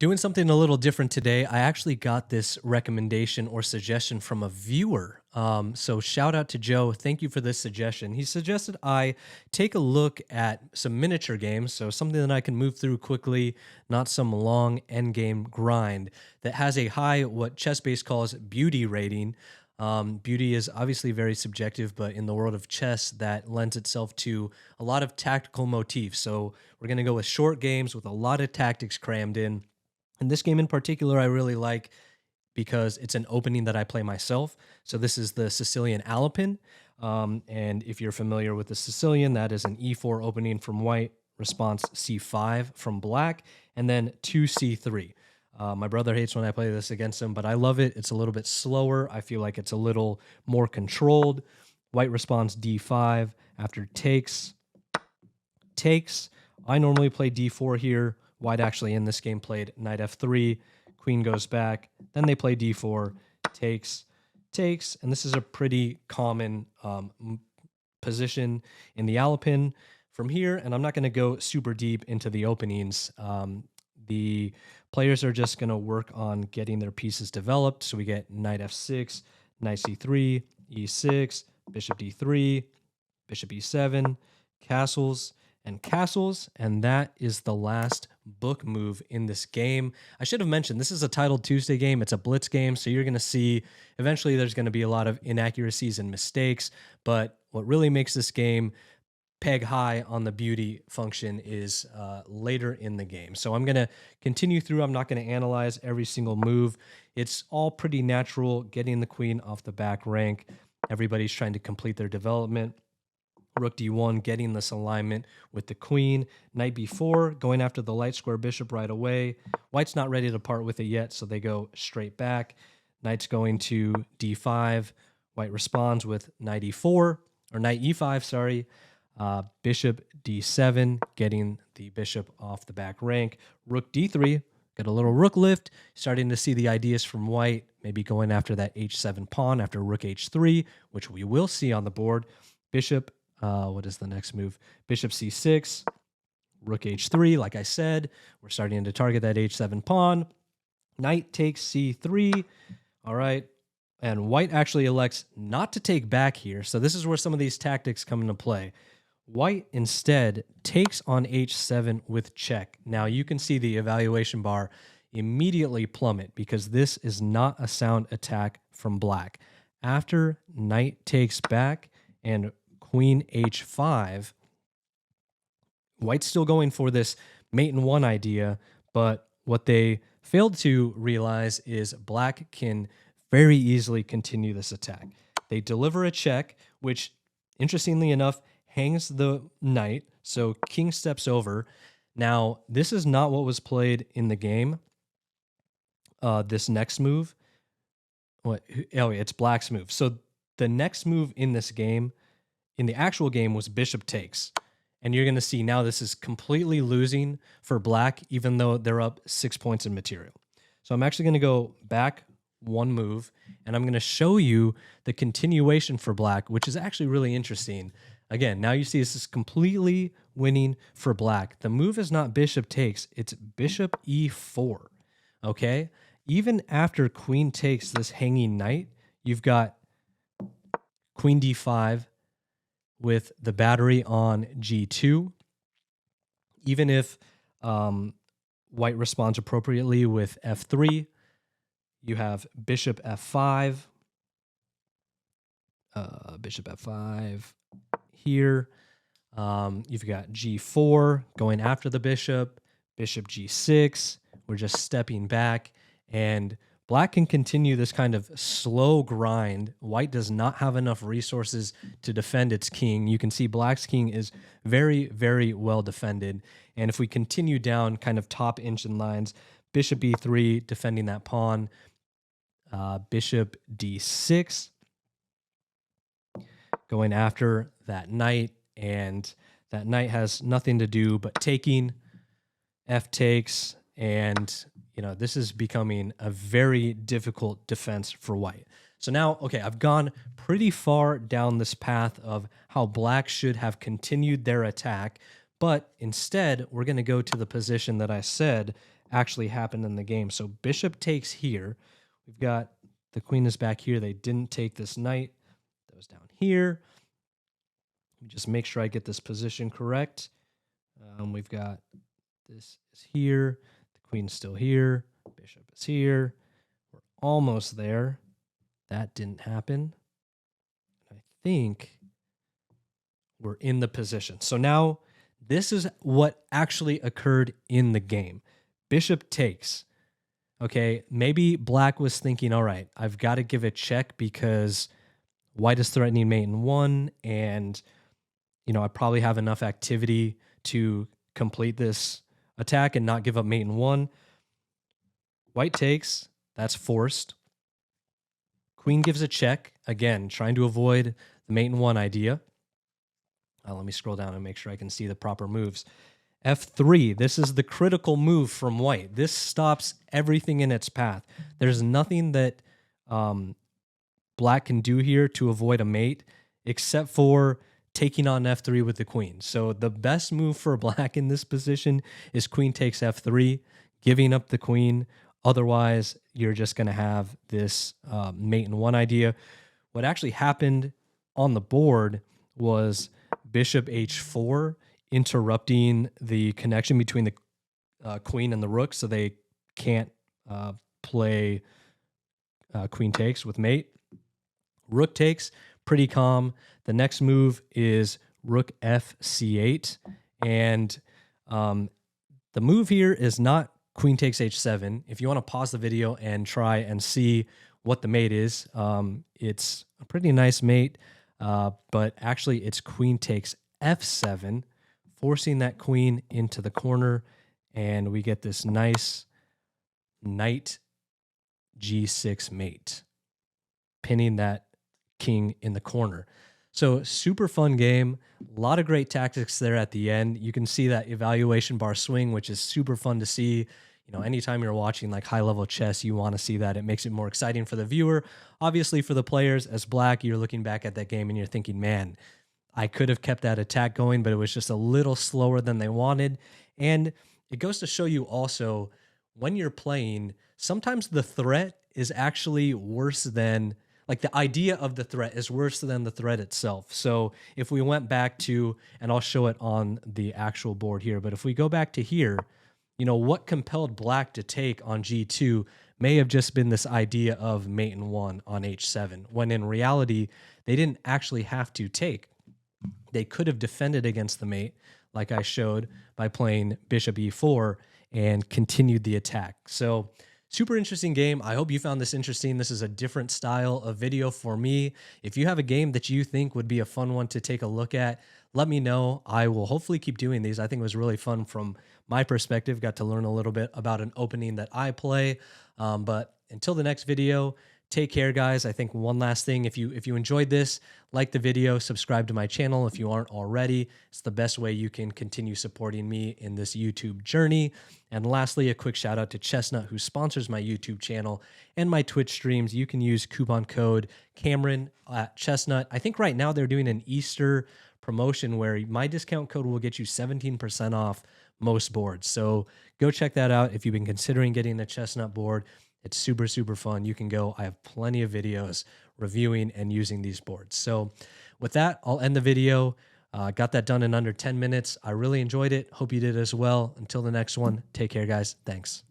Doing something a little different today. I actually got this recommendation or suggestion from a viewer. So shout out to Joe. Thank you for this suggestion. He suggested I take a look at some miniature games, so something that I can move through quickly, not some long end game grind that has a high, what ChessBase calls beauty rating. Beauty is obviously very subjective, but in the world of chess, that lends itself to a lot of tactical motifs. So we're going to go with short games with a lot of tactics crammed in. And this game in particular, I really like because it's an opening that I play myself. So this is the Sicilian Alapin. And if you're familiar with the Sicilian, that is an E4 opening from white, response C5 from black, and then 2C3. My brother hates when I play this against him, but I love it. It's a little bit slower. I feel like it's a little more controlled. White responds D5 after takes. I normally play D4 here. White actually in this game played knight F3, queen goes back, then they play D4, takes, and this is a pretty common position in the Alapin from here, and I'm not going to go super deep into the openings. The players are just going to work on getting their pieces developed, so we get knight F6, knight C3, E6, bishop D3, bishop E7, castles, and that is the last book move in this game. I should have mentioned this is a titled Tuesday game. It's a blitz game, so you're going to see eventually there's going to be a lot of inaccuracies and mistakes, but what really makes this game peg high on the beauty function is later in the game. So I'm going to continue through. I'm not going to analyze every single move. It's all pretty natural, getting the queen off the back rank. Everybody's trying to complete their development. Rook d1, getting this alignment with the queen. Knight b4, going after the light square bishop right away. White's not ready to part with it yet, so they go straight back. Knight's going to d5. White responds with knight e4, or knight e5, sorry. Bishop d7, getting the bishop off the back rank. Rook d3, got a little rook lift. Starting to see the ideas from white, maybe going after that h7 pawn after rook h3, which we will see on the board. Bishop what is the next move? Bishop c6, rook h3. Like I said, we're starting to target that h7 pawn. Knight takes c3. All right. And white actually elects not to take back here. So this is where some of these tactics come into play. White instead takes on h7 with check. Now you can see the evaluation bar immediately plummet because this is not a sound attack from black. After knight takes back and queen h5, white's still going for this mate in one idea, but what they failed to realize is black can very easily continue this attack. They deliver a check, which interestingly enough hangs the knight, so king steps over. Now, this is not what was played in the game. This next move, it's black's move. So the next move in this game, in the actual game, was bishop takes. And you're going to see now this is completely losing for black, even though they're up 6 points in material. So I'm actually going to go back one move, and I'm going to show you the continuation for black, which is actually really interesting. Again, now you see this is completely winning for black. The move is not bishop takes, it's bishop e4, okay? Even after queen takes this hanging knight, you've got queen d5, with the battery on g2. Even if white responds appropriately with f3, you have bishop f5, here. You've got g4 going after the bishop g6. We're just stepping back, and black can continue this kind of slow grind. White does not have enough resources to defend its king. You can see black's king is very, very well defended. And if we continue down kind of top engine lines, bishop e3, defending that pawn, bishop d6, going after that knight, and that knight has nothing to do but taking, f takes, and this is becoming a very difficult defense for white. So now, okay, I've gone pretty far down this path of how black should have continued their attack, but instead we're going to go to the position that I said actually happened in the game. So bishop takes here. We've got the queen is back here. They didn't take this knight. That was down here. Let me just make sure I get this position correct. We've got this is here. The queen's still here. Bishop is here. We're almost there. That didn't happen. I think we're in the position. So now this is what actually occurred in the game. Bishop takes. Okay, maybe black was thinking, all right, I've got to give a check because white is threatening mate in 1, and I probably have enough activity to complete this attack and not give up mate in 1. White takes. That's forced. Queen gives a check. Again, trying to avoid the mate in 1 idea. Let me scroll down and make sure I can see the proper moves. F3, this is the critical move from white. This stops everything in its path. There's nothing that black can do here to avoid a mate except for taking on F3 with the queen. So the best move for black in this position is queen takes F3, giving up the queen. Otherwise, you're just going to have this mate in 1 idea. What actually happened on the board was bishop H4, interrupting the connection between the queen and the rook, so they can't play queen takes with mate. Rook takes, pretty calm. The next move is rook FC8, and the move here is not queen takes H7. If you want to pause the video and try and see what the mate is, it's a pretty nice mate, but actually it's queen takes F7, forcing that queen into the corner, and we get this nice knight G6 mate, pinning that king in the corner. So super fun game. A lot of great tactics there at the end. You can see that evaluation bar swing, which is super fun to see. Anytime you're watching like high level chess, you want to see that. It makes it more exciting for the viewer. Obviously for the players, as black, you're looking back at that game and you're thinking, man, I could have kept that attack going, but it was just a little slower than they wanted. And it goes to show you also, when you're playing, sometimes the threat is actually worse than, like the idea of the threat is worse than the threat itself. So if we went back to, and I'll show it on the actual board here, but if we go back to here, what compelled black to take on G2 may have just been this idea of mate in 1 on H7, when in reality, they didn't actually have to take. They could have defended against the mate, like I showed, by playing bishop E4 and continued the attack. So super interesting game. I hope you found this interesting. This is a different style of video for me. If you have a game that you think would be a fun one to take a look at, let me know. I will hopefully keep doing these. I think it was really fun from my perspective. Got to learn a little bit about an opening that I play. But until the next video, take care, guys. I think one last thing, if you enjoyed this, like the video, subscribe to my channel if you aren't already. It's the best way you can continue supporting me in this YouTube journey. And lastly, a quick shout out to Chestnut, who sponsors my YouTube channel and my Twitch streams. You can use coupon code Cameron at Chestnut. I think right now they're doing an Easter promotion where my discount code will get you 17% off most boards. So go check that out if you've been considering getting a Chestnut board. It's super, super fun. You can go. I have plenty of videos reviewing and using these boards. So with that, I'll end the video. Got that done in under 10 minutes. I really enjoyed it. Hope you did as well. Until the next one, take care, guys. Thanks.